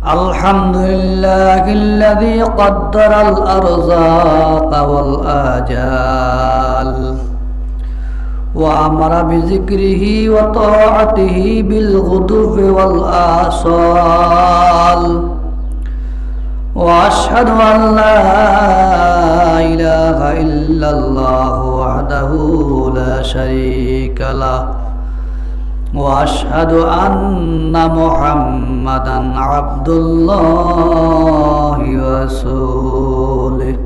الحمد لله الذي قدر الأرزاق والآجال وأمر بذكره وطاعته بالغدو والآصال وأشهد أن لا إله إلا الله وحده لا شريك له وأشهد أن محمدا عبد الله ورسوله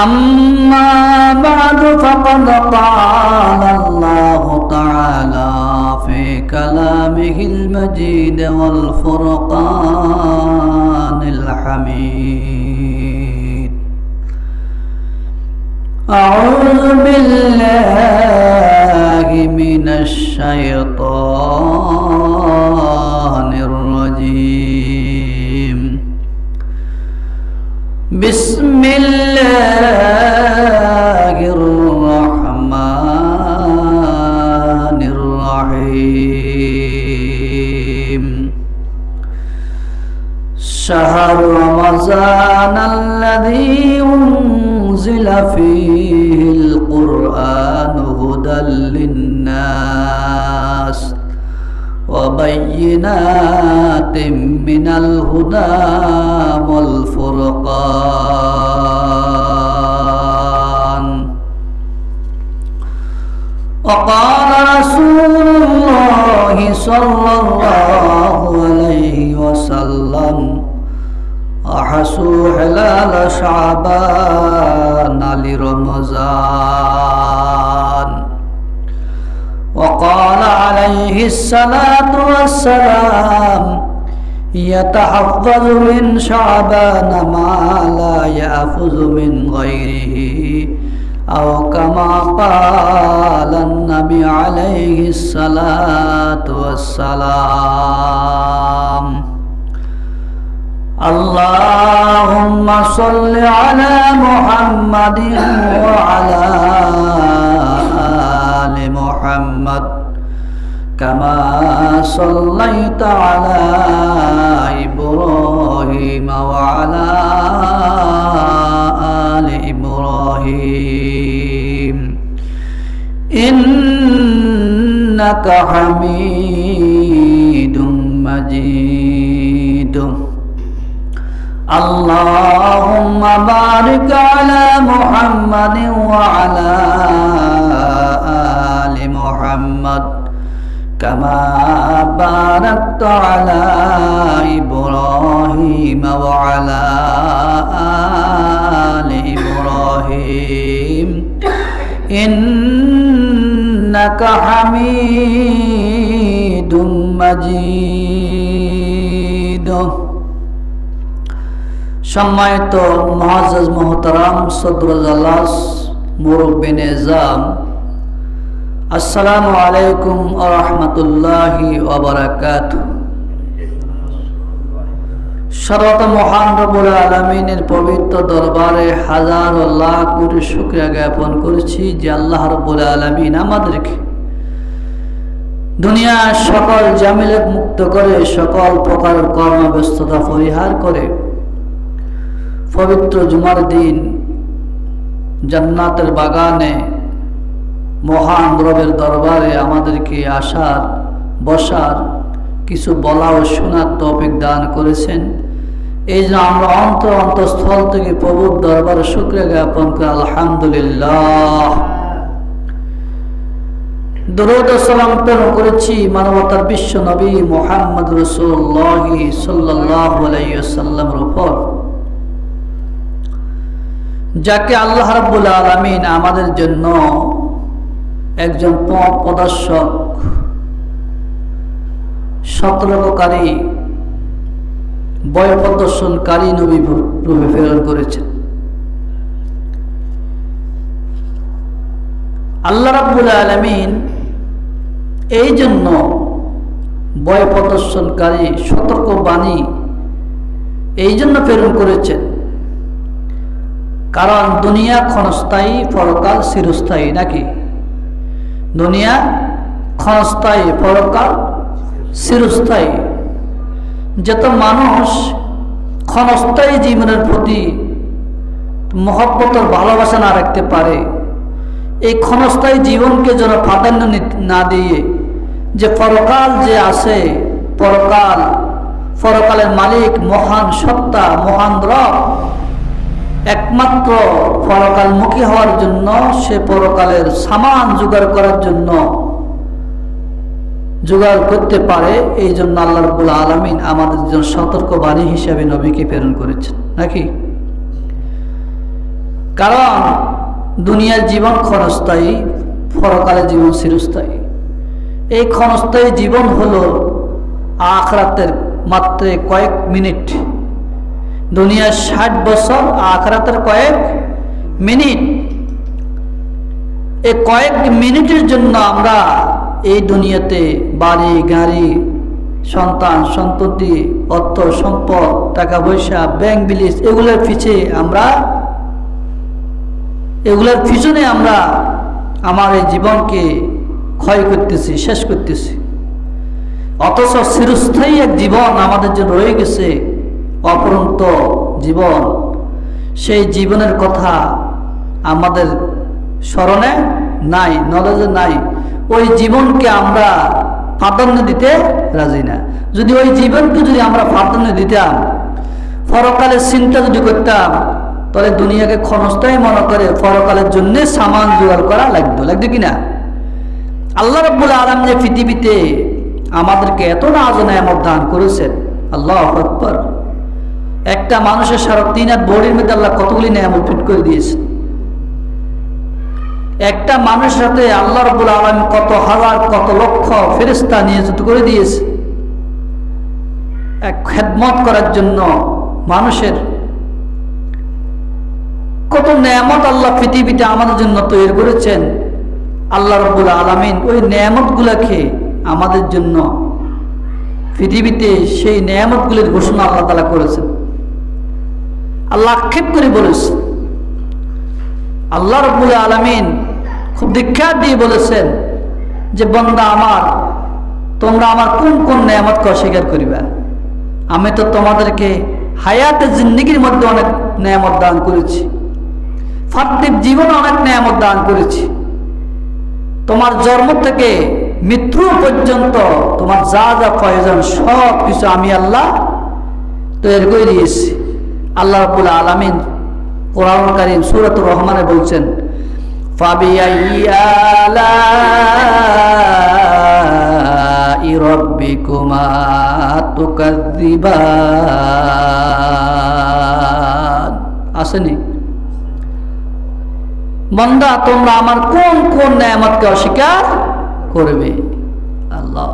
أما بعد فقد قال الله تعالى في كلامه المجيد والفرقان الحميد أعوذ بالله من الشيطان الرجيم بسم الله الرحمن الرحيم شهر رمضان الذي أنزل فيه القرآن هدى للناس وبينات من الهدى والفرقان وقال رسول الله صلى الله عليه وسلم أحسوا حلال شعبان لرمضان وقال عليه الصلاة والسلام يتحفظ من شعبان ما لا يأخذ من غيره أو كما قال النبي عليه الصلاة والسلام اللهم صل على محمد وعلى آل محمد كما صليت على إبراهيم وعلى آل إبراهيم إنك حميد مجيد اللهم بارك على محمد وعلى آل محمد كما باركت على إبراهيم وعلى آل إبراهيم إنك حميد مجيد সম্মানিত মুআজ্জাজ মুহতারাম সদরুল আল্লাহ মুরব্বি নিজাম আসসালামু আলাইকুম ওয়া রাহমাতুল্লাহি ওয়া বারাকাতুহু সর্বত মহান রব্বুল আলামিনের পবিত্র দরবারে হাজার লাখ কোটি শুকরিয়া জ্ঞাপন করছি যে আল্লাহ রব্বুল আলামিন আমাদেরকে দুনিয়ার সকল জামিলাত মুক্ত করে সকল প্রকার কর্মব্যস্ততা পরিহার করে পবিত্র জুমার দিন জান্নাতের বাগানে মহান রবের দরবারে আমাদেরকে আসার বসার কিছু বলা ও শোনার তৌফিক দান করেছেন। এই জন্য আমরা অন্তঃস্থল থেকে প্রভুর দরবারে শুকরিয়া জ্ঞাপন করি আলহামদুলিল্লাহ। দরুদ ও সালাম প্রেরণ করেছি মানবতার বিশ্ব নবী মুহাম্মদ রাসূলুল্লাহ সাল্লাল্লাহু আলাইহি ওয়াসাল্লামের উপর, যাকে আল্লাহ রাব্বুল আলামিন আমাদের জন্য একজন পথ প্রদর্শক সতর্ককারী বয় প্রদর্শনকারী নবী রূপে প্রেরণ করেছেন। আল্লাহ রাব্বুল আলামিন এই জন্য বয় প্রদর্শনকারী সতর্ক বাণী এই জন্য প্রেরণ করেছেন, কারণ দুনিয়া ক্ষণস্থায়ী, পরকাল চিরস্থায়ী। নাকি দুনিয়া ক্ষণস্থায়ী, পরকাল চিরস্থায়ী। যত মানুষ ক্ষণস্থায়ী জীবনের প্রতি মহব্বত ও ভালোবাসা না রাখতে পারে, এই ক্ষণস্থায়ী জীবনকে যেন প্রাধান্য না দিয়ে যে পরকাল যে আছে, পরকালের মালিক মহান সত্তা, মহান রব, একমাত্র পরকালমুখী হওয়ার জন্য, সে পরকালের সামান জোগাড় করার জন্য জোগাড় করতে পারে। এই জন্য আল্লাহ রাব্বুল আলামিন আমাদের জন্য সতর্কবাণী হিসাবে নবীকে প্রেরণ করেছেন, নাকি? কারণ দুনিয়ার জীবন ক্ষণস্থায়ী, পরকালের জীবন চিরস্থায়ী। এই ক্ষণস্থায়ী জীবন হলো আখিরাতের মাত্র কয়েক মিনিট। দুনিয়ার 60 বছর, আখিরাতের কয়েক মিনিট। এই কয়েক মিনিটের জন্য আমরা এই দুনিয়াতে বাড়ি গাড়ি, সন্তান সন্ততি, অর্থ সম্পদ, টাকা পয়সা, ব্যাংক ব্যালেন্স, এগুলোর পিছনে আমরা আমার এই জীবনকে ক্ষয় করতেছি, শেষ করতেছি। অথচ চিরস্থায়ী এক জীবন আমাদের জন্য রয়ে গেছে, অপরন্ত জীবন। সেই জীবনের কথা আমাদের স্মরণে নাই, নলেজে নাই। ওই জীবনকে আমরা প্রাধান্য দিতে রাজি না। যদি ওই জীবনকে যদি আমরা প্রাধান্য দিতাম, পরকালের চিন্তা যদি করতাম, তাহলে দুনিয়াকে ক্ষণস্থায়ী মনে করে পরকালের জন্য সামান জোগাড় করা লাগতো কিনা? আল্লাহ রাব্বুল আলামিন যে পৃথিবীতে আমাদেরকে এত নাজ ও নেয়ামত দান করেছেন, আল্লাহু আকবার। একটা মানুষের সারা 3 হাত বডির মধ্যে আল্লাহ কতগুলি নেয়ামত ফিট করে দিয়েছেন। একটা মানুষের সাথে আল্লাহ রাব্বুল আলামিন কত হাজার, কত লক্ষ ফেরেশতা নিয়োজিত করে দিয়েছে এক খেদমত করার জন্য। মানুষের কত নেয়ামত আল্লাহ পৃথিবীতে আমাদের জন্য তৈরি করেছেন। আল্লাহ রাব্বুল আলামিন ওই নেয়ামতগুলোকে আমাদের জন্য পৃথিবীতে সেই নেয়ামতগুলির ঘোষণা আল্লাহ তাআলা করেছেন। আল্লাহ আক্ষেপ করে বলেছেন, আল্লাহ রাব্বুল আলামিন খুব দীক্ষা দিয়ে বলেছেন যে বান্দা আমার, তোমরা আমার কোন কোন নেয়ামতকে অস্বীকার করিবা? আমি তো তোমাদেরকে হায়াতে জিন্দেগির মধ্যে অনেক নেয়ামত দান করেছি, পার্থিব জীবনে অনেক নেয়ামত দান করেছি। তোমার জন্ম থেকে মৃত্যু পর্যন্ত তোমার যা যা প্রয়োজন সব কিছু আমি আল্লাহ তৈরি করে দিয়েছি। আল্লাহ রাব্বুল আলামিন কোরআন কারীম সূরাতুর রহমানে বলছেন, ফাবিআইয়ি আলাই রাব্বিকুমা তুকাযযিবান। আসেনি? বান্দা তোমরা আমার কোন কোন নেয়ামতকে অস্বীকার করবে? আল্লাহ,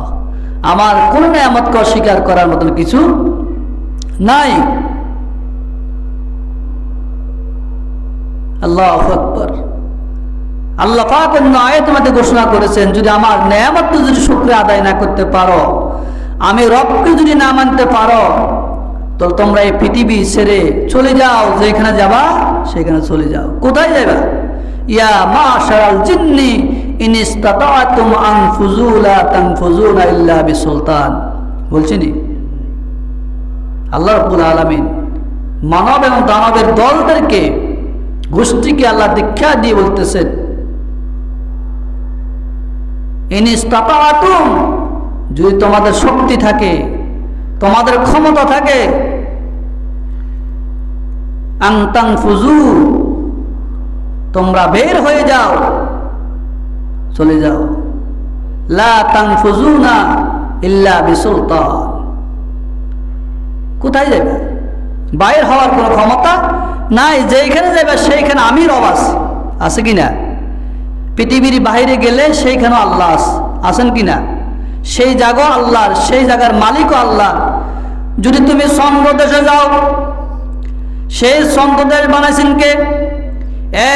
আমার কোন নেয়ামতকে অস্বীকার করার মতন কিছু নাই। আল্লাহু আকবার। আল্লাহ পাক অন্য আয়াতের মধ্যে ঘোষণা করেছেন, যদি আমার নেয়ামত যদি শুকরিয়া আদায় না করতে পারো, আমি রবকে যদি না মানতে পারো, তো তোমরা এই পৃথিবী ছেড়ে চলে যাও, যেখানে যাবা সেখানে চলে যাও। কোথায় যাবা? ইয়া মাশারাল জিন্নি ইন ইসতাতা'তুম আন ফুজুলা তানফুজুনা ইল্লা বিসুলতান। বলছেনি আল্লাহ রাব্বুল আলামিন মানব এবং দানবের দলদেরকে, গোষ্ঠীকে আল্লাহ দীক্ষা দিয়ে বলতেছেন, ইন ইসতাতা'তুম, যদি তোমাদের শক্তি থাকে, তোমাদের ক্ষমতা থাকে, আন তানফুজু, তোমরা বের হয়ে যাও, চলে যাও। লা তানফুজুনা ইল্লা বিসুলতান। কোথায় যাবে? বাইরে হওয়ার কোনো ক্ষমতা নাই। যেখানে যাবে সেইখানে আমি রব আছে কিনা? পৃথিবীর বাইরে গেলে সেইখানেও আল্লাহ আছেন কিনা? সেই জায়গা আল্লাহর, সেই জায়গার মালিকও আল্লাহ। যদি তুমি চন্দ্র দেশে যাও, সেই চন্দ্র দেশ বানাইছেন কে?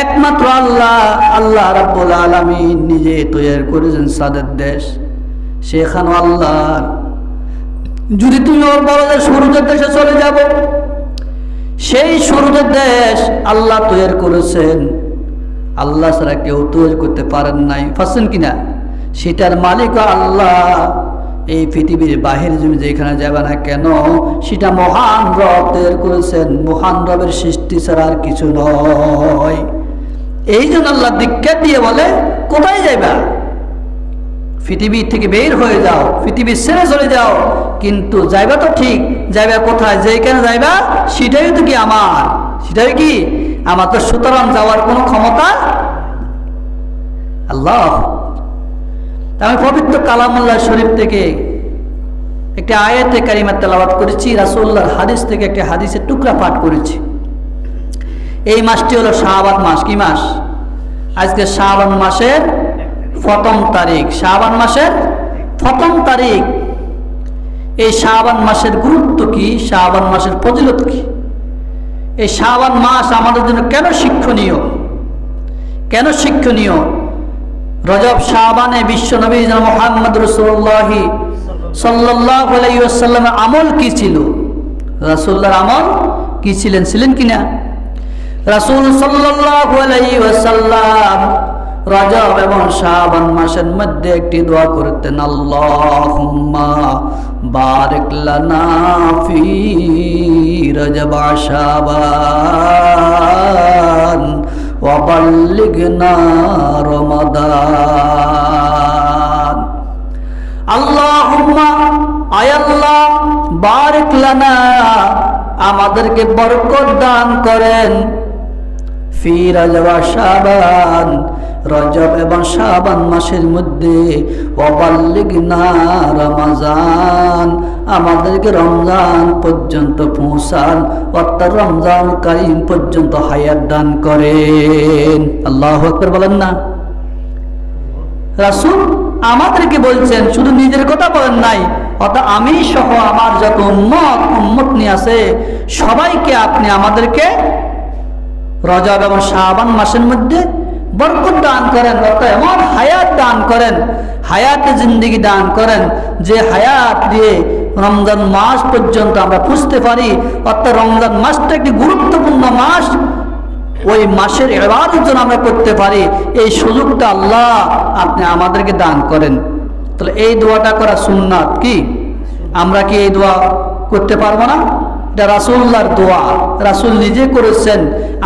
একমাত্র আল্লাহ। আল্লাহ রাব্বুল আলামিন নিজে তৈরি করেছেন চাঁদের দেশ, সেখানেও আল্লাহ। যদি তুমি ওর বড় যে সূর্যের দেশে চলে যাব, সেই সূর্যের দেশ আল্লাহ তৈরি করেছেন, আল্লাহ ছাড়া কেউ তৈরি করতে পারেন নাই। পাচ্ছেন কিনা? সেটার মালিক আল্লাহ, এই পৃথিবীর বাহির তুমি যেখানে যাবে না কেন, সেটা মহান রব তৈরি করেছেন, মহান রবের সৃষ্টি ছাড়া আর কিছু নয়। এই জন্য আল্লাহ দীক্ষা দিয়ে বলে, কোথায় যাইবা? পৃথিবী থেকে বের হয়ে যাও, পৃথিবী ছেড়ে চলে যাও, কিন্তু যাইবা তো ঠিক, যাইবা কোথায়? যেখানে যাইবা সেটাই তো কি আমার, সেটাই কি আমার। তো সুতরাং যাওয়ার কোনো ক্ষমতা আল্লাহ। আমি পবিত্র কালামুল্লাহ শরীফ থেকে একটি আয়াতে কারিমা তেলাওয়াত করেছি, রাসূলুল্লাহর হাদিস থেকে একটি হাদিসের টুকরা পাঠ করেছি। এই মাসটি হলো শাবান মাস। কি মাস? আজকে শাবান মাসের প্রথম তারিখ, শাবান মাসের প্রথম তারিখ। এই শাবান মাসের গুরুত্ব কি, শাবান মাসের ফজিলত কি, এই শাবান মাস আমাদের জন্য কেন শিক্ষণীয়, কেন শিক্ষণীয়? রজব শাবানে বিশ্বনবী মুহাম্মদ রাসূলুল্লাহ সাল্লাল্লাহু আলাইহি ওয়াসাল্লামের আমল কি ছিল? রাসূলুল্লাহর আমল কি ছিলেন, ছিলেন কিনা? রাসূল সাল্লাল্লাহু আলাইহি ওয়াসাল্লাম রজব এবং শাবান মাসের মধ্যে একটি দোয়া করতেন, আল্লাহুম্মা বারিক লানা ফি রজব শাবান ওয়া বাল্লিগনা রমাদান। আল্লাহুম্মা, আয় আল্লাহ, বারিক লানা, আমাদেরকে বরকত দান করেন, ফি রজব শাবান, রজব এবং শাবান মাসের মধ্যে, ওয়া বাল্লিগনা রমাদান, আমাদেরকে রমজান পর্যন্ত পৌঁছান, অর্থাৎ রমজান কারীম পর্যন্ত হায়াত দান করেন। আল্লাহু আকবার বলেন না। রাসূল আমাদেরকে বলছেন, শুধু নিজের কথা বলেন নাই, অর্থাৎ আমি সহ আমার যত উম্মত নিয়ে আছে সবাইকে আপনি আমাদেরকে রজব এবং শাবান মাসের মধ্যে বরকত দান করেন, অর্থাৎ এমন হায়াত দান করেন, হায়াতে জিন্দেগি দান করেন, যে হায়াত দিয়ে রমজান মাস পর্যন্ত আমরা পুষতে পারি। অর্থাৎ রমজান মাসটা একটি গুরুত্বপূর্ণ মাস, ওই মাসের ইবাদত যেন আমরা করতে পারি, এই সুযোগটা আল্লাহ আপনি আমাদেরকে দান করেন। তাহলে এই দোয়াটা করা সুন্নাত। কি আমরা কি এই দোয়া করতে পারবো না? এটা রাসূলুল্লাহর দোয়া, রাসূল নিজে করেছেন,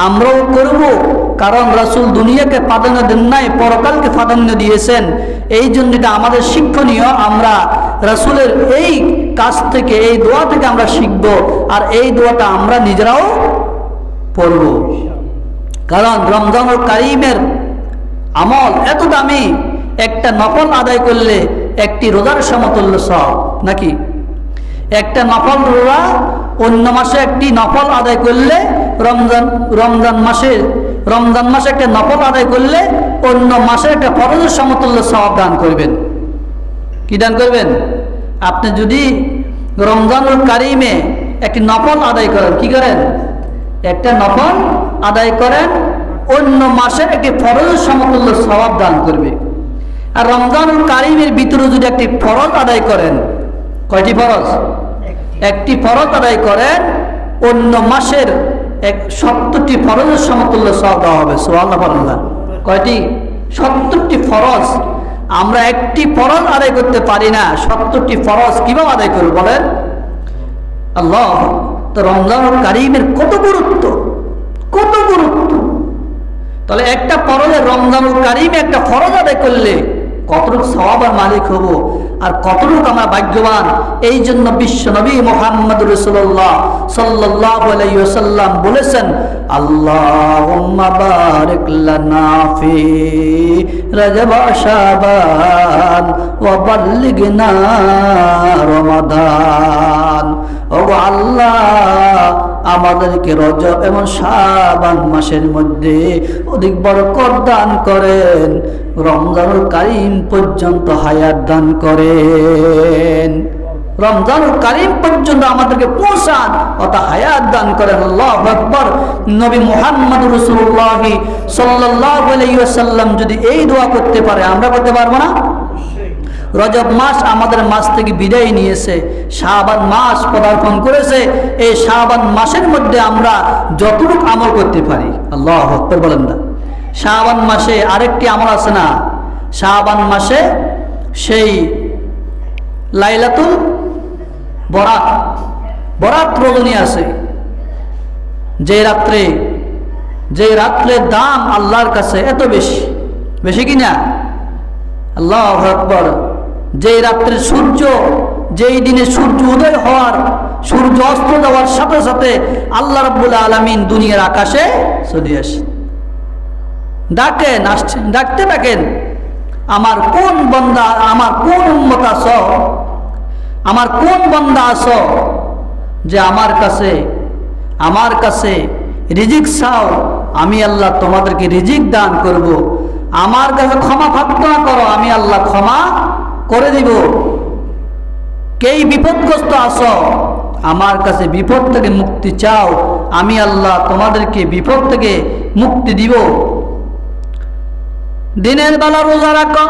আমরাও করব। কারণ রাসূল দুনিয়াকে প্রাধান্য দেন নাই, পরকালকে প্রাধান্য দিয়েছেন। এই জন্য এটা আমাদের শিক্ষণীয়। আমরা রাসূলের এই কাজ থেকে, এই দোয়া থেকে আমরা শিখব, আর এই দোয়াটা আমরা নিজেরাও পড়ব। কারণ রমজানুল কারীমের আমল এত দামি, একটা নফল আদায় করলে একটি রোজার সমতুল্য সওয়াব, নাকি? একটা নফল রোজা অন্য মাসে একটি নফল আদায় করলে, রমজান মাসে একটা নফল আদায় করলে অন্য মাসে একটা ফরজের সমতুল্য সওয়াব দান করবেন। কি দান করবেন? আপনি যদি রমজানুল কারীমে একটি নফল আদায় করেন, কি করেন? একটা নফল আদায় করেন, অন্য মাসের একটি ফরজের সমতুল্য সওয়াব দান করবে। আর রমজানুল কারীমের ভিতরে যদি একটি ফরজ আদায় করেন, কয়টি ফরজ? একটি ফরজ আদায় করেন, অন্য মাসের 70টি ফরজের সমতুল্য সওয়াব দেওয়া হবে। সুবহানাল্লাহ। কয়টি? 70টি ফরজ। আমরা একটি ফরজ আদায় করতে পারি না, 70টি ফরজ কিভাবে আদায় করব বলেন? আল্লাহ। তো রমজানুল কারীমের কত গুরুত্ব, কত গুরুত্ব! তাহলে একটা ফরজের, রমজানুল কারীমে একটা ফরজ আদায় করলে কতটুকু সওয়াবের মালিক হব, আর কতটুকু আমরা ভাগ্যবান। এই জন্য বিশ্বনবী মুহাম্মদ রাসূলুল্লাহ সাল্লাল্লাহু আলাইহি ওয়াসাল্লাম বলেছেন, আল্লাহুম্মা বারিক লানা ফি রজব শাবান ওয়া বাল্লিগনা রমাদান। ওগো আল্লাহ, আমাদেরকে রজব এবং শাবান মাসের মধ্যে অধিক বরকত দান করেন, রমজানুল কারীম পর্যন্ত হায়াত দান করেন, রমজানুল কারীম পর্যন্ত আমাদেরকে পৌঁছান, অর্থাৎ হায়াত দান করেন। আল্লাহু আকবার। নবী মুহাম্মদ রাসূলুল্লাহ সাল্লাল্লাহু আলাইহি ওয়াসাল্লাম যদি এই দোয়া করতে পারে, আমরা করতে পারবো না? রজব মাস আমাদের মাস থেকে বিদায় নিয়েছে, শাবান মাস পদার্পণ করেছে। এই শাবান মাসের মধ্যে আমরা যতটুকু আমল করতে পারি, আল্লাহু আকবার বলেন না। শাবান মাসে আরেকটি আমল আছে না? শাবান মাসে সেই লাইলাতুল বরাত, বরাত রজনী আছে, যে রাত্রের দাম আল্লাহর কাছে এত বেশি, বেশি কিনা? আল্লাহু আকবার। যেই রাত্রে যেই দিনে সূর্য উদয় হওয়ার, সূর্য অস্ত যাওয়ার সাথে সাথে আল্লাহ রাব্বুল আলামিন দুনিয়ার আকাশে চলে আসেন, ডাকতে থাকেন, আমার কোন বান্দা, আমার কোন উম্মত আছো, আমার কোন বান্দা আছো যে আমার কাছে রিজিক চাও, আমি আল্লাহ তোমাদেরকে রিজিক দান করব। আমার কাছে ক্ষমা প্রার্থনা করো, আমি আল্লাহ ক্ষমা করে দিব। কেই বিপদগ্রস্ত আছো, আমার কাছে বিপদ থেকে মুক্তি চাও, আমি আল্লাহ তোমাদেরকে বিপদ থেকে মুক্তি দিব। দিনের বেলা রোজা রাখো,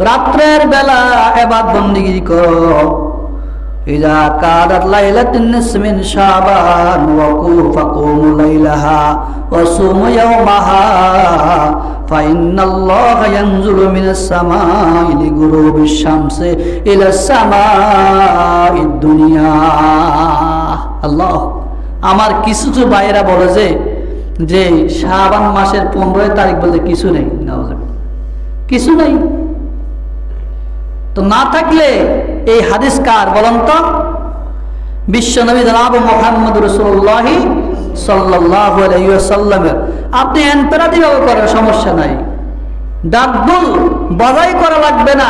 রাত্রের বেলা ইবাদত বন্দেগী করো। ইযা কাদাত লাইলাতুন নিসফি মিন শাবান ওয়া ফাকুমু লাইলাহা ওয়া সুমু ইয়াওমাহা ফাইন্নাল্লাহা ইয়ানজুলু মিনাস সামাই লিগুরুবিশ শামসি ইলাস সামাইদ দুনিয়া। আল্লাহ, আমার কিছু ভাইয়েরা বলে যে শাবান মাসের 15 তারিখ বলতে কিছু নেই, কিছু নেই। তো না থাকলে এই হাদিস কার বলেন তো? বিশ্বনবী জনাব মুহাম্মদ রাসূলুল্লাহ সাল্লাল্লাহু আলাইহি ওয়াসাল্লামের। আপনি এনপেরাদি ভাবে করার সমস্যা নাই, ডাকডোল বাজাই করা লাগবে না,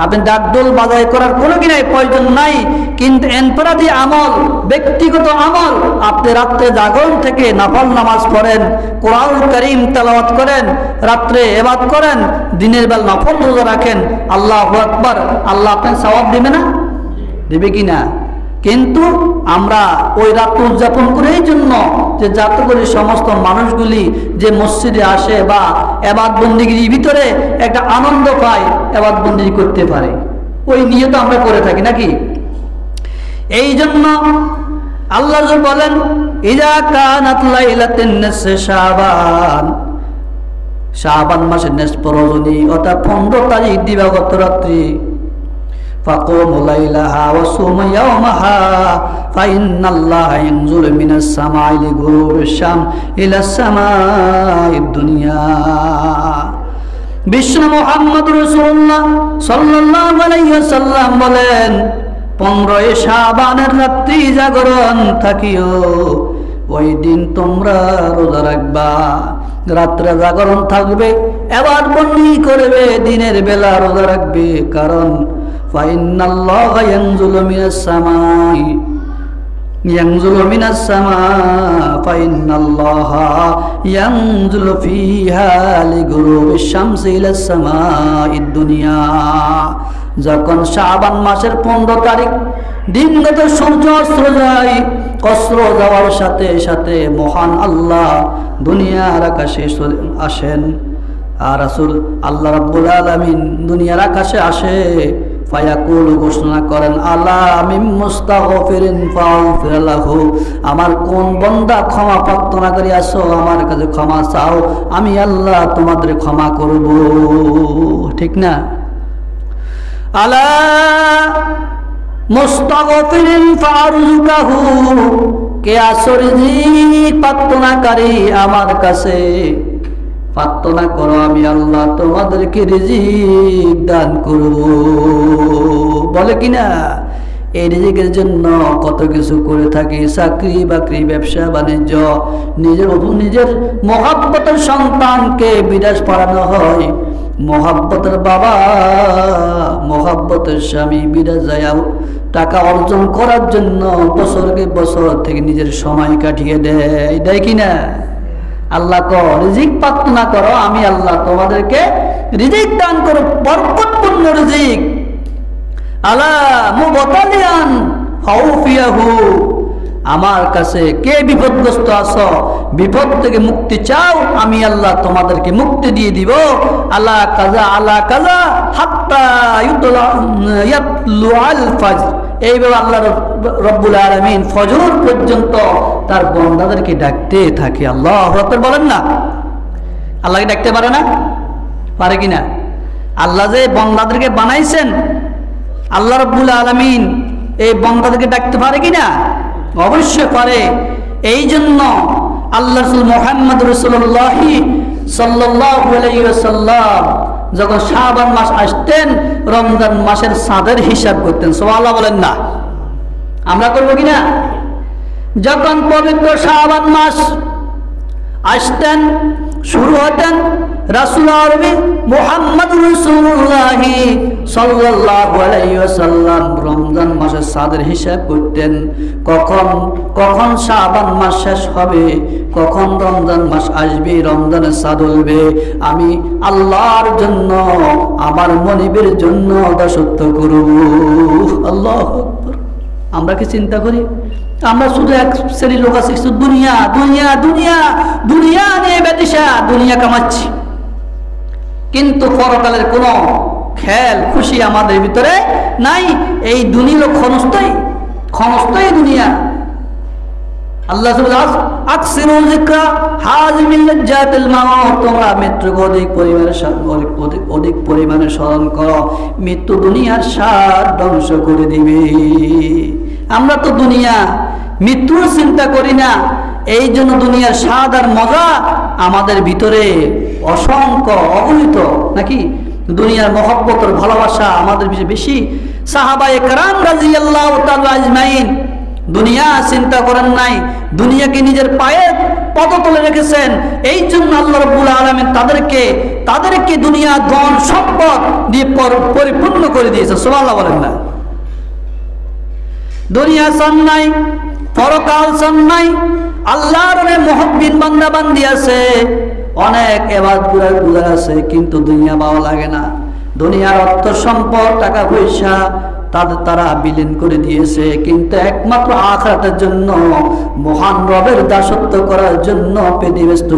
আপনি ডাকডোল বাজাই করার কোনো কি নাই, প্রয়োজন নাই। কিন্তু এনপেরাদি আমল, ব্যক্তিগত আমল, আপনি রাত্রে জাগরণ থেকে নফল নামাজ পড়েন, কোরআন কারীম তেলাওয়াত করেন, রাত্রে ইবাদত করেন, দিনের বেলা নফল রোজা রাখেন, আল্লাহু আকবার, আল্লাহ আপনাকে সওয়াব দিবে না? দিবে কি না? কিন্তু আমরা ওই রাত উদযাপন করে এই জন্য যে যাতে করে সমস্ত মানুষগুলি যে মসজিদে আসে বা ইবাদত বন্দেগীর ভিতরে একটা আনন্দ পায়, ইবাদত বন্দেগী করতে পারে, ওই নিয়ত আমরা করে থাকি নাকি? এই জন্য আল্লাহ বলেন ইযা কানাত লাইলাতুন নিসফি শাবান, শাবান মাসের নিসফ রজনী অর্থাৎ 15 তারিখ দিবাগত রাত্রি, ফাকুমু লাইলাহা ওয়া সুমু ইয়াওমাহা ফাইন্নাল্লাহা ইয়ানজুলু মিনাস সামাই লিগুরুবিশ শাম ইলাস সামাইদ দুনিয়া। বিশ্ব মুহাম্মদ রাসূলুল্লাহ সাল্লাল্লাহু আলাইহি ওয়াসাল্লাম বলেন 15 শাবানের রাত্রি জাগরণ থাকিও, ওই দিন তোমরা রোজা রাখবা, রাত্রে জাগরণ থাকবে, ইবাদত বন্দেগী করবে, দিনের বেলা রোজা রাখবে। কারণ ফাইন্নাল্লাহা ইয়ানজুলু মিনাস সামাই, ইয়ানজুলু মিনাস সামা ফাইন্নাল্লাহা ইয়ানজুলু ফিহা লিগুরুবিশ শামসি ইলাস সামাইদ দুনিয়া। যখন শাবান মাসের 15 তারিখ দিনগত সূর্য অস্ত যায়, অস্ত যাওয়ার সাথে সাথে মহান আল্লাহ দুনিয়ার আকাশে আসেন, আর রাসূল আল্লাহ রাব্বুল আলামিন দুনিয়ার আকাশে আসে, ফায়াকুল ঘোষণা করেন আলা মিন মুস্তাগফিরিন ফাগফির লাহু, আমার কোন বান্দা ক্ষমা প্রার্থনাকারী আছো, আমার কাছে ক্ষমা চাও, আমি আল্লাহ তোমাদের ক্ষমা করব। ঠিক না? আলা মুস্তাগফিরিন ফারজুকাহু, কে আছো রিজিক প্রার্থনাকারী আমার কাছে, প্রার্থনা করো, আমি আল্লাহ তোমাদেরকে রিজিক দান করব। বলে কিনা? এই রিজিকের জন্য কত কিছু করে থাকি, চাকরি বাকরি, ব্যবসা বাণিজ্য, নিজের মহাব্বতের সন্তানকে বিদেশ পাঠানো হয়, মহাব্বতের বাবা, মহাব্বতের স্বামী বিদেশ যায় টাকা অর্জন করার জন্য বছরকে বছর থেকে নিজের সময় কাটিয়ে দেয় কিনা? আল্লাহ রিজিক প্রার্থনা করো, আমি আল্লাহ তোমাদেরকে রিজিক দান করো, বরকতপূর্ণ রিজিক। আলা মুবতালিয়ান ফাউফিয়াহু, আমার কাছে কে বিপদগ্রস্ত আছো, বিপদ থেকে মুক্তি চাও, আমি আল্লাহ তোমাদেরকে মুক্তি দিয়ে দিব। আলা কাজা হাত্তা ইয়াতলুআল ফাজর, এইভাবে আল্লাহ রব্বুল আলামিন ফজর পর্যন্ত তার বান্দাদেরকে ডাকতে থাকে। আল্লাহু আকবার বলেন না? আল্লাহকে ডাকতে পারে না? পারে কিনা? আল্লাহ যে বান্দাদেরকে বানাইছেন আল্লাহ রাব্বুল আলামিন এই বান্দাদেরকে ডাকতে পারে কিনা? অবশ্যই পারে। এই জন্য আল্লাহ রাসূল মুহাম্মদ রাসূলুল্লাহ সাল্লাল্লাহু আলাইহি ওয়াসাল্লাম যখন শাবান মাস আসতেন রমজান মাসের চাঁদের হিসাব করতেন। সুবহানাল্লাহ বলেন না? আমরা করব কিনা? যখন পবিত্র শাবান মাস আসতেন, শুরু হতেন, রাসূল আরবি মুহাম্মদ রাসূলুল্লাহ সাল্লাল্লাহু আলাইহি ওয়াসাল্লাম রমজান মাসের চাঁদের হিসাব করতেন। কখন শাবান মাস শেষ হবে, কখন রমজান মাস আসবে, রমজানের চাঁদ উঠবে, আমি আল্লাহর জন্য, আমার মনিবের জন্য দাসত্ব করব। আল্লাহু আকবার। আমরা কি চিন্তা করি? আমরা শুধু এক শ্রেণীর লোক আছি, শুধু দুনিয়া দুনিয়া দুনিয়া দুনিয়া নিয়ে বেদিশা, দুনিয়া কামাচ্ছি, কিন্তু পরকালের কোনো খেয়াল খুশি আমাদের ভিতরে নাই। এই দুনিয়া ক্ষণস্থায়ী, ক্ষণস্থায়ী দুনিয়া। আল্লাহ আকসিরু যিকরা হাযিমিল লাজ্জাতিল মাউত, তোমরা মৃত্যুকে অধিক পরিমাণে স্মরণ করো, মৃত্যু দুনিয়ার স্বাদ ধ্বংস করে দিবে। আমরা তো দুনিয়া মৃত্যুর চিন্তা করি না, এই জন্য দুনিয়ার স্বাদ আর মজা আমাদের ভিতরে অসংখ্য অগণিত, নাকি দুনিয়ার মহব্বতের ভালোবাসা আমাদের বেশি। সাহাবায়ে কেরাম রাদিয়াল্লাহু তাআলা আজমাইন দুনিয়া চিন্তা করেন নাই, দুনিয়াকে নিজের পায়ের পদতলে রেখেছেন। এই জন্য আল্লাহ রাব্বুল আলামিন তাদেরকে দুনিয়া ধন সম্পদ দিয়ে পরিপূর্ণ করে দিয়েছে। সুবহানাল্লাহ বলেন না? দুনিয়া চান নাই, পরকাল চান নাই। আল্লাহর অনেক মহব্বিন বান্দা বান্দি আছে, অনেক ইবাদত গুজার আছে, কিন্তু দুনিয়া ভালো লাগে না। দুনিয়ার অর্থ সম্পদ, টাকা পয়সা তারা বিলীন করে দিয়েছে, কিন্তু একমাত্র আখিরাতের জন্য, মহান রবের দাসত্ব করার জন্য ব্যস্ত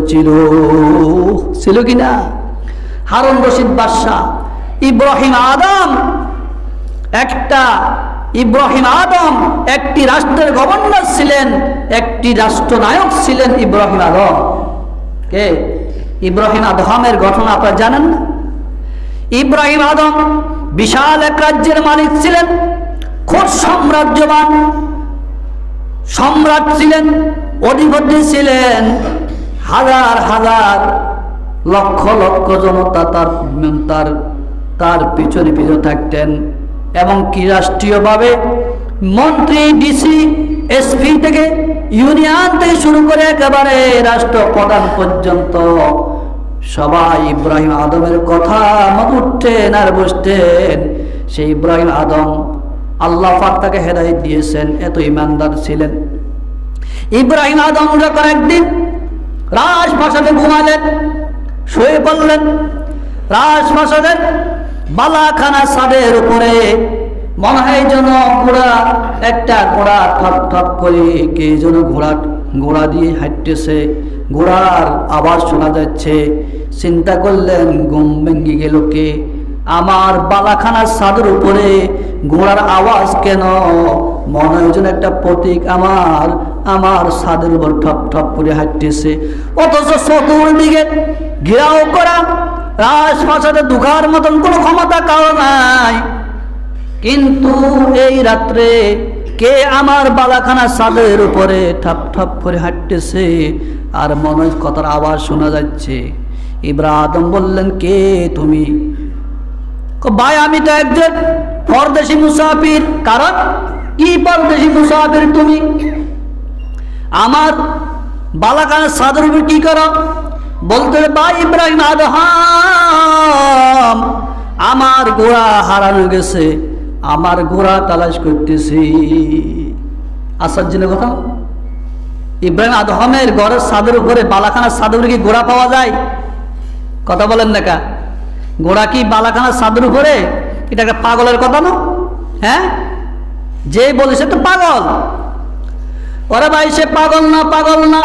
ছিল কিনা? হারুন রশিদ বাদশাহ, ইব্রাহিম আদম একটি রাষ্ট্রের গভর্নর ছিলেন, একটি রাষ্ট্রনায়ক ছিলেন ইব্রাহিম আদম। কে? ইব্রাহিম আদমের ঘটনা আপনারা জানেন না? ইব্রাহিম আদম বিশাল এক রাজ্যের মালিক ছিলেন, খুব সাম্রাজ্যবান সম্রাট ছিলেন, অধিপতি ছিলেন। হাজার হাজার লক্ষ লক্ষ জনতা তার পিছনে থাকতেন, এবং কি রাষ্ট্রীয়ভাবে মন্ত্রী, ডিসি, এসপি থেকে, ইউনিয়ন থেকে শুরু করে একেবারে রাষ্ট্রপ্রধান পর্যন্ত সবাই ইব্রাহিম আদমের কথা মত উঠতেন আর বসতেন। সেই ইব্রাহিম আদম আল্লাহ পাক তাকে হেদায়েত দিয়েছেন, এত ইমানদার ছিলেন। ইব্রাহিম আদম যখন একদিন রাজপ্রাসাদে ঘুমালেন, শুয়ে পড়লেন, রাজপ্রাসাদের বালাখানা ছাদের উপরে মনে হয় যেন একটা ঘোড়া ঠপ ঠপ করে কে যেন ঘোড়া দিয়ে হাঁটতেছে, ঘোড়ার আওয়াজ শোনা যাচ্ছে। চিন্তা করলেন, ঘুম ভেঙে গেল কে? আমার বালাখানার ছাদের উপরে ঘোড়ার আওয়াজ কেন? মনে হয় যেন একটা প্রতীক আমার ছাদের উপর ঠপ ঠপ করে হাঁটতেছে, অথচ চতুর্দিকে ঘেরাও করা, রাজপ্রাসাদে ঢোকার মতন কোনো ক্ষমতা কারো নাই। কিন্তু এই রাত্রে কে আমার বালাখানা ছাদের উপরে ঠপ ঠপ করে হাঁটতেছে, আর মনে হয় কথার আওয়াজ শোনা যাচ্ছে। ইব্রাহিম আদম বললেন, কে তুমি? ভাই, আমি তো একজন পরদেশি মুসাফির। কারণ কি পরদেশি মুসাফির তুমি? আমার বালাখানা ছাদের উপর কি করো? বলতে, ভাই ইব্রাহিম আদম, আমার ঘোড়া হারানো গেছে, আমার ঘোড়া তালাশ করতেছি। আশ্চর্যের কথা, ইব্রাহিম আদমের ঘরের ছাদের উপরে, বালাখানার ছাদের উপরে কি ঘোড়া পাওয়া যায়? কথা বলেন না কা? ঘোড়া কি বালাখানার ছাদের উপরে? এটা একটা পাগলের কথা না? হ্যাঁ, যে বলেছে তো পাগল। ওরে ভাই, সে পাগল না।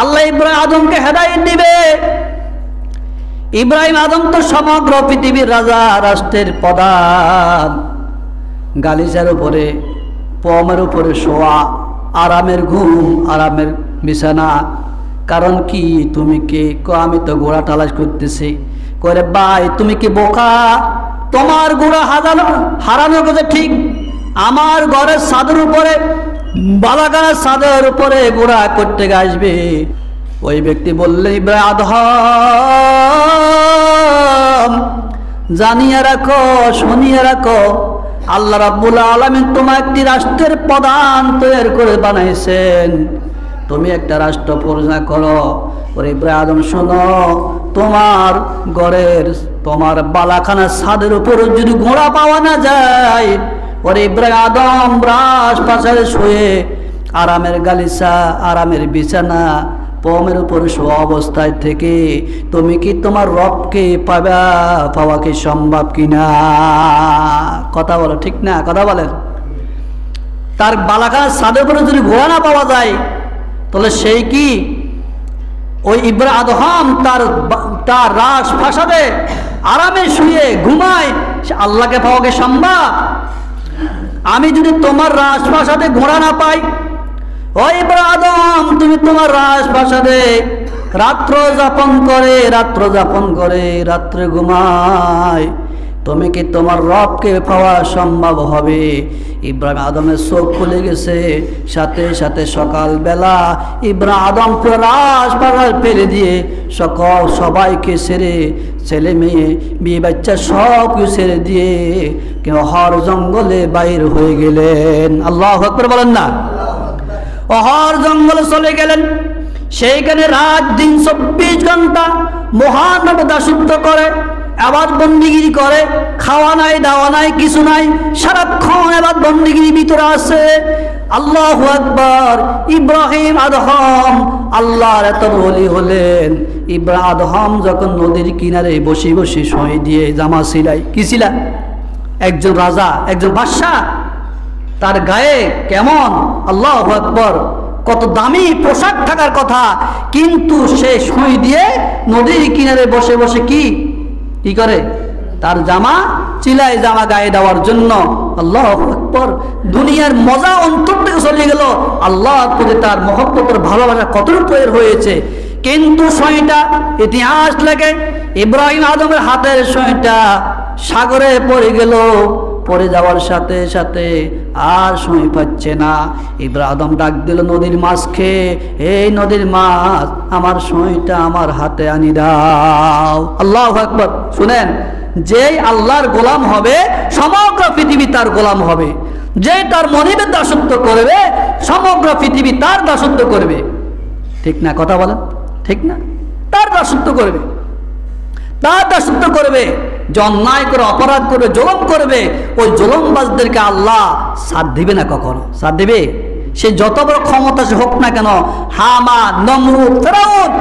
আল্লাহ ইব্রাহিম আদমকে হেদায়েত দিবে। ইব্রাহিম আদম তো সমগ্র পৃথিবীর রাজা, রাষ্ট্রের প্রধান। গালিচার উপরে, পমের উপরে শোয়া, আরামের ঘুম, আরামের বিছানা। কারণ কি? তুমি কে? আমি তো ঘোড়া তালাশ করতেছি। করে, ভাই তুমি কি বোকা? তোমার গুড়া হারানোর কথা ঠিক, আমার ঘরের ছাদের উপরে বালাখানার ছাদের উপরে গুড়া করতে আসবে। ওই ব্যক্তি বললে ইব্রাহিম আদম জানিয়ে রাখো, শুনিয়ে রাখো, আল্লাহ রাব্বুল আলামিন তোমার একটি রাষ্ট্রের প্রধান তৈরি করে বানাইছেন, তুমি একটা রাষ্ট্র পরিচালনা করো। ওরে ইব্রাহিম আদম শোনো, তোমার ঘরের তোমার বালাখানার ছাদের উপর যদি ঘোড়া পাওয়া না যায়, ওরে ইব্রাহিম আদম রাজপ্রাসাদে শুয়ে আরামের গালিচা, আরামের বিছানা, পমের উপর শোয়া অবস্থায় থেকে তুমি কি তোমার রবকে পাওয়া কি সম্ভব কিনা? কথা বলো, ঠিক না? কথা বলেন। তার বালাখানার ছাদের উপরে যদি ঘোড়া না পাওয়া যায়, তাহলে সেই কি ওই ইব্রাহিম আদম তার রাজপ্রাসাদে আরামে শুয়ে ঘুমায়, আল্লাহকে পাওয়া কি সম্ভব? আমি যদি তোমার রাজপ্রাসাদে ঘোড়া না পাই, ওই ইব্রাহিম আদম তুমি তোমার রাজপ্রাসাদে রাত্র যাপন করে রাত্রে ঘুমায়, তুমি কি তোমার রবকে পাওয়া সম্ভব হবে? ইব্রাহিম আদমের চোখ খুলে গেছে। সাথে সাথে সকালবেলা ইব্রাহিম আদম পুরো রাজপ্রাসাদ ফেলে দিয়ে সবাইকে ছেড়ে, ছেলে মেয়ে বিয়ে বাচ্চা সব কিছু ছেড়ে দিয়ে হর জঙ্গলে বাইর হয়ে গেলেন। আল্লাহু আকবার বলেন না? হর জঙ্গলে চলে গেলেন। সেইখানে রাত দিন 24 ঘন্টা মহান দাসত্ব করে, আবার বন্দিগিরি করে, খাওয়া নাই, দাওয়া নাই, কিছু নাই, সারাক্ষণ আবার বন্দিগিরির ভিতরে আছে। আল্লাহু আকবার। ইব্রাহিম আদম আল্লাহর এত ওলি হলেন। ইব্রাহিম আদম যখন নদীর কিনারে বসে বসে সই দিয়ে জামা সিলাই, কি ছিলা? একজন রাজা, একজন বাদশা, তার গায়ে কেমন আল্লাহু আকবার কত দামি পোশাক থাকার কথা, কিন্তু সে সই দিয়ে নদীর কিনারে বসে বসে কি করে? তার জামা চিলাই, জামা গায়ে দেওয়ার জন্য। আল্লাহু আকবার। দুনিয়ার মজা অন্তর থেকে চলে গেল। আল্লাহর প্রতি তার মহব্বতের ভালোবাসা কতটুকু তৈরি হয়েছে। কিন্তু সইটা ইতিহাস লেগে ইব্রাহিম আদমের হাতের সইটা সাগরে পড়ে গেল। পড়ে যাওয়ার সাথে সাথে আর সই পাচ্ছে না। ইব্রাহিম আদম ডাক দিল নদীর মাছকে, এই নদীর মাছ, আমার সইটা আমার হাতে আনি দাও। আল্লাহু আকবার। শুনেন, যেই আল্লাহর গোলাম হবে সমগ্র পৃথিবী তার গোলাম হবে। যে তার মনিবের দাসত্ব করবে সমগ্র পৃথিবী তার দাসত্ব করবে। ঠিক না? কথা বলেন, ঠিক না? তার দাসত্ব করবে, তার দাসত্ব করবে। যে অন্যায় করে, অপরাধ করবে, জুলুম করবে, ওই জুলুমবাজদেরকে আল্লাহ সাথ দিবে না। কখনো সাথ দিবে? সে যত বড় ক্ষমতা সে হোক না কেন, হামান, নমরুদ, ফিরআউন,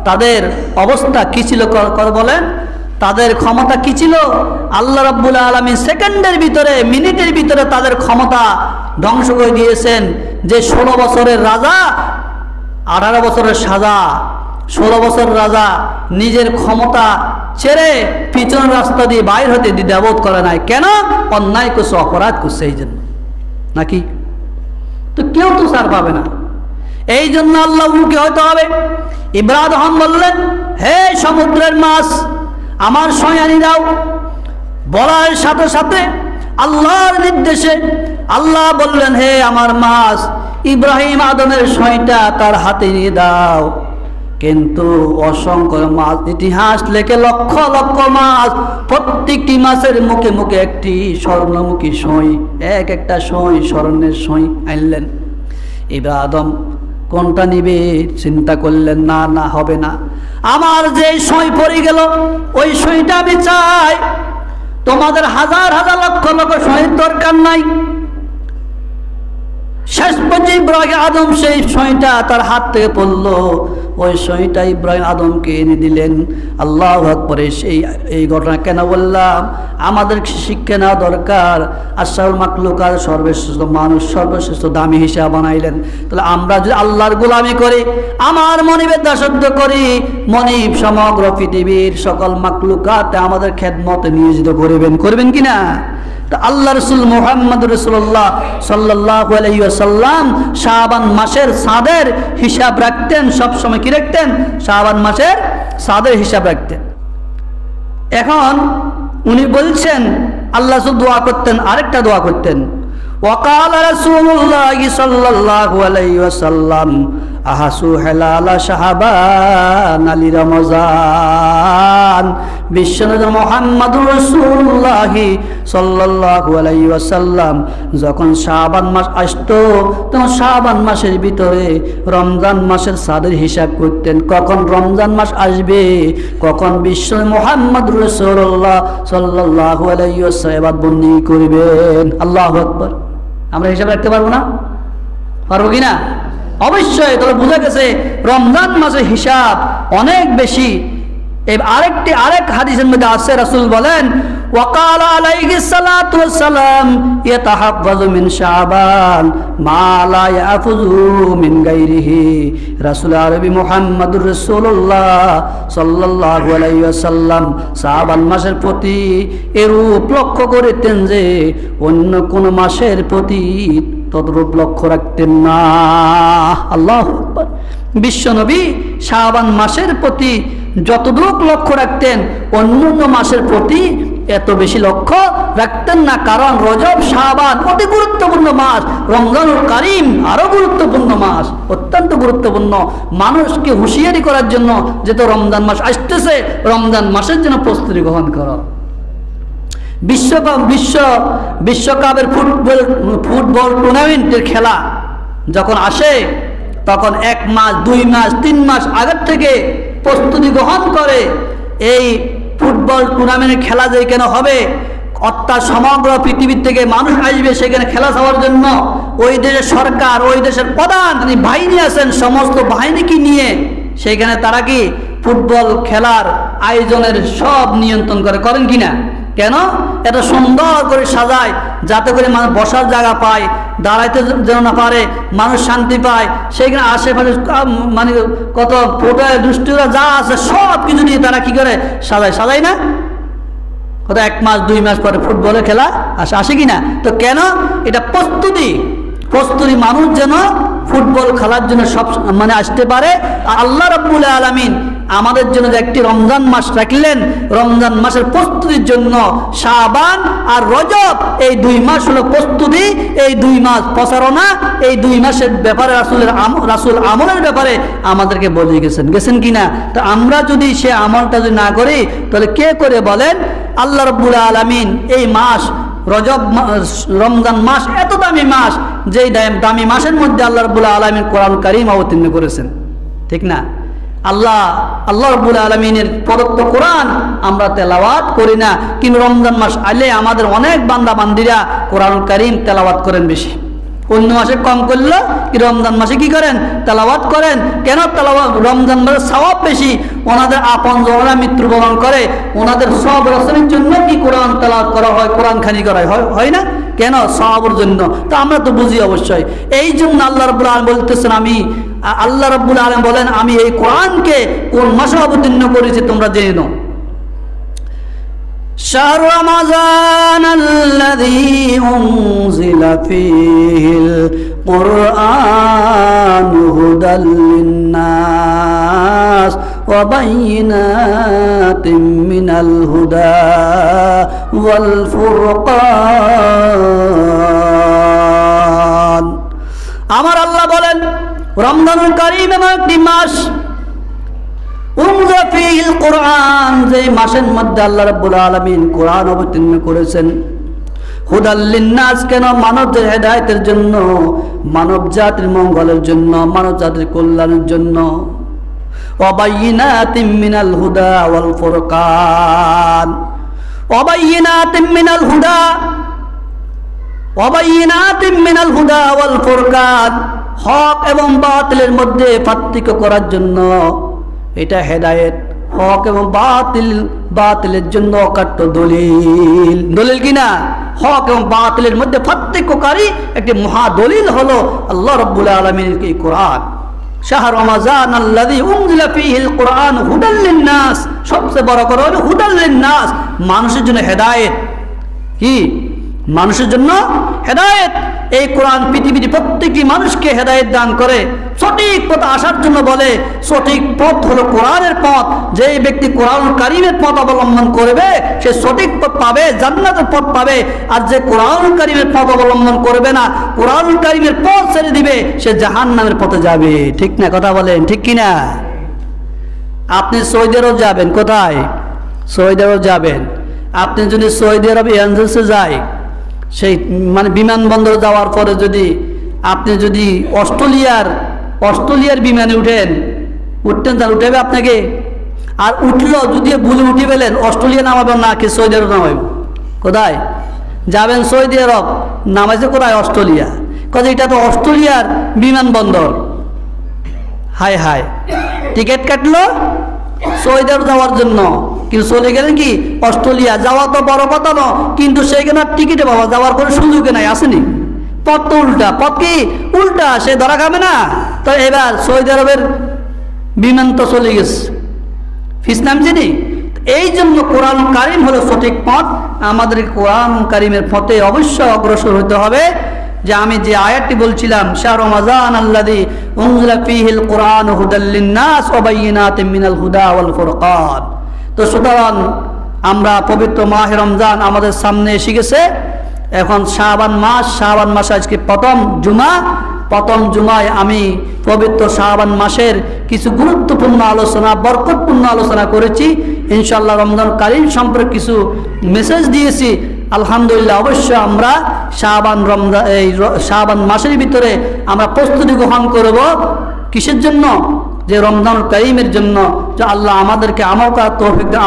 তাদের অবস্থা কি ছিল বলেন? তাদের ক্ষমতা কি ছিল? আল্লাহ রাব্বুল আলামিন সেকেন্ডের ভিতরে, মিনিটের ভিতরে তাদের ক্ষমতা ধ্বংস করে দিয়েছেন। যে 16 বছরের রাজা, 18 বছরের সাজা, 16 বছর রাজা নিজের ক্ষমতা ছেড়ে পিছনের রাস্তা দিয়ে বাইর হতে দ্বিধাবোধ করে নাই। কেন? অন্যায় করছে, অপরাধ করছে, এই জন্য। নাকি? তো কেউ তো ছাড় পাবে না। এই জন্য আল্লাহ মুখে হইতে হবে। ইব্রাহিম বললেন, হে সমুদ্রের মাছ, আমার সই আনি দাও। বলার সাথে সাথে আল্লাহর নির্দেশে আল্লাহ বললেন, হে আমার মাছ, ইব্রাহিম আদমের সইটা তার হাতে নিয়ে দাও। কিন্তু অসংখ্য মাছ, ইতিহাস লেখে লক্ষ লক্ষ মাছ, প্রত্যেকটি মাছের মুখে মুখে একটি স্বর্ণমুখী সই, এক একটা সই স্বর্ণের সই আনলেন। ইব্রাহিম আদম কোনটা নিবে চিন্তা করলেন, না না, হবে না, আমার যে সই পড়ে গেল ওই সইটা আমি চাই। তোমাদের হাজার হাজার লক্ষ লক্ষ সইয়ের দরকার নাই। শেষ পর্যন্ত ইব্রাহিম আদম সেই সইটা তার হাত থেকে পড়লো। ওই সইটা ইব্রাহিম আদমকে এনে দিলেন। আল্লাহু আকবার। এই ঘটনা কেন বললাম? আমাদের শিক্ষা নেওয়া দরকার। আশরাফুল মাখলুকাত, সর্বশ্রেষ্ঠ মানুষ, সর্বশ্রেষ্ঠ দামি হিসাব বানাইলেন। তাহলে আমরা যদি আল্লাহর গোলামি করি, আমার মনিবের দাসত্ব করি, মনিব সমগ্র পৃথিবীর সকল মাখলুকাত আমাদের খেদমতে নিয়োজিত করবেন কিনা? তা আল্লাহ রাসূল মুহাম্মদ রাসূলুল্লাহ সাল্লাল্লাহু আলাইহি ওয়াসাল্লাম শাবান মাসের চাঁদের হিসাব রাখতেন। সব সময় কি রাখতেন? শাবান মাসের চাঁদের হিসাব রাখতেন। এখন উনি বলছেন আল্লাহ রাসূল দোয়া করতেন, আরেকটা দোয়া করতেন, وقال رسول الله صلى الله عليه وسلم আহাসু হেলালা শাহবান আলী রমজান। বিশ্বনবী মুহাম্মদুর রাসূলুল্লাহ সাল্লাল্লাহু আলাইহি ওয়াসাল্লাম যখন শাবান মাস আসতো তখন শাবান মাসের ভিতরে রমজান মাসের সাদের হিসাব করতেন, কখন রমজান মাস আসবে, কখন বিশ্বনবী মুহাম্মদুর রাসূলুল্লাহ সাল্লাল্লাহু আলাইহি ওয়াসাল্লাম ইবাদত বন্দি করবেন। আল্লাহু আকবার। আমরা হিসাব রাখতে পারবো না? পারবো কিনা? অবশ্যই। তাহলে বোঝা গেছে রমজান মাসের হিসাব অনেক বেশি। আরেক হাদিসের মধ্যে আছে, রাসূল বলেন ওয়াকাল আলাইহিস সালাতু ওয়াস সালাম ইয়াতাহাফাযু মিন শাবান মা লা ইয়াফুযু মিন গায়রিহি। রাসূল আরবি মুহাম্মদুর রাসূলুল্লাহ সাল্লাল্লাহু আলাইহি ওয়াসাল্লাম শাবান মাসের প্রতি এরূপ লক্ষ্য করিতেন যে অন্য কোন মাসের প্রতি তদ্রূপ লক্ষ্য রাখতেন না। আল্লাহু আকবার। বিশ্বনবী শাবান মাসের প্রতি যতটুকু লক্ষ্য রাখতেন অন্যান্য মাসের প্রতি এত বেশি লক্ষ্য রাখতেন না, কারণ রজব শাবান অতি গুরুত্বপূর্ণ মাস, রমজানুল কারীম আরো গুরুত্বপূর্ণ মাস, অত্যন্ত গুরুত্বপূর্ণ। মানুষকে হুঁশিয়ারি করার জন্য যেহেতু রমজান মাস আসতেছে, রমজান মাসের জন্য প্রস্তুতি গ্রহণ করো। বিশ্বকাপের ফুটবল টুর্নামেন্টের খেলা যখন আসে তখন 1 মাস 2 মাস 3 মাস আগের থেকে প্রস্তুতি গ্রহণ করে। এই ফুটবল টুর্নামেন্টের খেলা যেখানে হবে, অর্থাৎ সমগ্র পৃথিবীর থেকে মানুষ আসবে সেখানে খেলা যাওয়ার জন্য। ওই দেশের সরকার, ওই দেশের প্রধান বাহিনী আছেন, সমস্ত বাহিনীকে নিয়ে সেখানে তারা কি ফুটবল খেলার আয়োজনের সব নিয়ন্ত্রণ করেন কিনা? কেন? এত সুন্দর করে সাজায় যাতে করে মানুষ বসার জায়গা পায়, দাঁড়াইতে যেন না পারে, মানুষ শান্তি পায়। সেখানে আশেপাশে মানে কত ফোটা দুষ্টুরা যা আছে সব কিছু নিয়ে তারা কি করে সাজায় না? কত 1 মাস 2 মাস পরে ফুটবলের খেলা আসে কিনা? তো কেন? এটা প্রস্তুতি। মানুষ যেন ফুটবল খেলার জন্য সব মানে আসতে পারে। আল্লাহ রাব্বুল আলামিন আমাদের জন্য যে একটি রমজান মাস রাখলেন, রমজান মাসের প্রস্তুতির জন্য শাবান আর রজব এই 2 মাস হলো প্রস্তুতি, এই 2 মাস প্রচারণা, এই 2 মাসের ব্যাপারে রাসূল আমলের ব্যাপারে আমাদেরকে বলে গেছেন কিনা? তো আমরা যদি সে আমলটা যদি না করি তাহলে কে করে বলেন? আল্লাহ রাব্বুল আলামিন এই মাস রজব রমজান মাস এত দামি মাস, যেই দামি মাসের মধ্যে আল্লাহ রাব্বুল আলামিন কোরআন কারীম অবতীর্ণ করেছেন, ঠিক না? আল্লাহ রাব্বুল আলামিনের প্রদত্ত কোরআন আমরা তেলাওয়াত করি না, কিন্তু রমজান মাস আলে আমাদের অনেক বান্দা বান্দিরা কোরআন কারীম তেলাওয়াত করেন বেশি। অন্য মাসে কম করলো, কি রমজান মাসে কি করেন? তেলাওয়াত করেন। কেন তেলাওয়াত? রমজান মাসে সওয়াব বেশি। ওনাদের আপন জনরা মৃত্যুবরণ করে, ওনাদের সব রসনের জন্য কি কোরআন তেলাওয়াত করা হয়, কোরআন খানি করা হয় না? কেন? সওয়াবের জন্য। তো আমরা তো বুঝি অবশ্যই। এই জন্য আল্লাহ রাব্বুল আলামিন বলতেছেন, আল্লাহ রাব্বুল আলামিন বলেন আমি এই কোরআনকে কোন মাসে অবতীর্ণ করেছি তোমরা জেনে নাও। শাহরু রমাযান আল্লাযী উনজিলা ফীহিল কুরআন হুদাল লিন্নাস ওয়া বায়িনাতিন মিনাল হুদা ওয়াল ফুরকান। আমার আল্লাহ বলেন রমজানুল কারীম এমন একটি মাস, উনজিলা ফীহিল কুরআন, যে মাসের মধ্যে আল্লাহ রাব্বুল আলামিন কোরআন অবতীর্ণ করেছেন। হুদাল লিন্নাস, কেন? মানবদের হেদায়েতের জন্য, মানব জাতির মঙ্গলের জন্য, মানব জাতির কল্যাণের জন্য। ওয়া বায়িনাতিন মিনাল হুদা ওয়াল ফুরকান, ওয়া বায়িনাতিন মিনাল হুদা, ওয়া বায়িনাতিন মিনাল হুদা ওয়াল ফুরকান, হক এবং বাতিলের মধ্যে পার্থক্য করার জন্য। এটা হেদায়েত। হক এবং বাতিলের জন্য অকাট্য দলিল কিনা? হক এবং বাতিলের মধ্যে পার্থক্যকারী একটি মহা দলিল হলো আল্লাহ রাব্বুল আলামিনের এই কোরআন। শাহরু রমাযান আল্লাযী উনজিলা ফীহিল কুরআন হুদাল লিন্নাস, সবচেয়ে বড় করে হলো হুদাল লিন্নাস, মানুষের জন্য হেদায়েত। কি? মানুষের জন্য হেদায়েত। এই কোরআন পৃথিবীর প্রত্যেকটি মানুষকে হেদায়েত দান করে, সঠিক পথে আসার জন্য বলে। সঠিক পথ হলো কোরআনের পথ। যে ব্যক্তি কোরআন কারীমের পথ অবলম্বন করবে সে সঠিক পথ পাবে, জান্নাতের পথ পাবে। আর যে কোরআন কারীমের পথ অবলম্বন করবে না, কোরআন কারীমের পথ ছেড়ে দিবে, সে জাহান্নামের পথে যাবে। ঠিক না? কথা বলেন, ঠিক কিনা? আপনি সৌদি আরব যাবেন, কোথায়? সৌদি আরব যাবেন। আপনি যদি সৌদি আরব এয়ারলাইন্সে যায়, সেই মানে বিমানবন্দর যাওয়ার পরে যদি আপনি যদি অস্ট্রেলিয়ার বিমানে উঠতেন তাহলে উঠেবে আপনাকে? আর উঠলো যদি ভুলে উঠে পেলেন, অস্ট্রেলিয়া নামাবেন না, কি সৌদি আরব নামাবেন? কোথায় যাবেন? সৌদি আরব নামাইছে কোথায়? অস্ট্রেলিয়া। কথা এটা তো অস্ট্রেলিয়ার বিমানবন্দর। হায় হায়, টিকিট কাটলো সৌদি আরব যাওয়ার জন্য, কিন্তু চলে গেলেন কি অস্ট্রেলিয়া। যাওয়া তো বড় কথা না, কিন্তু সেইখানে টিকিটে বাবা যাওয়ার কোনো সুযোগে নাই, আসেনি। পথ তো উল্টা, পথ কি উল্টা, সে ধরা খাবে না। তো এবার সৌদি আরবের বিমান তো চলে গেছে, ফিস নামছেনি। এই জন্য কোরআন কারীম হলো সঠিক পথ। আমাদের কোরআন কারীমের পথে অবশ্যই অগ্রসর হতে হবে। যে আমি যে আয়াতটি বলছিলাম, শাহরু রমাজান আল্লাযী উনজিলা ফীহিল কুরআন হুদাল লিন-নাস ওয়া বায়িনাতিন মিনাল হুদা ওয়াল ফুরকান। তো সুতরাং আমরা পবিত্র মাহে রমজান আমাদের সামনে এসে গেছে। এখন শাবান মাস আজকে প্রথম জুমায় আমি পবিত্র শাবান মাসের কিছু গুরুত্বপূর্ণ আলোচনা, বরকতপূর্ণ আলোচনা করেছি। ইনশাআল্লাহ রমজান কালীন সম্পর্কে কিছু মেসেজ দিয়েছি। আলহামদুলিল্লাহ। অবশ্যই আমরা শাবান মাসের ভিতরে আমরা প্রস্তুতি গ্রহণ করব। কিসের জন্য? যে রমজান কারীমের জন্য। যে আল্লাহ আমাদেরকে আমল করার তৌফিক দান।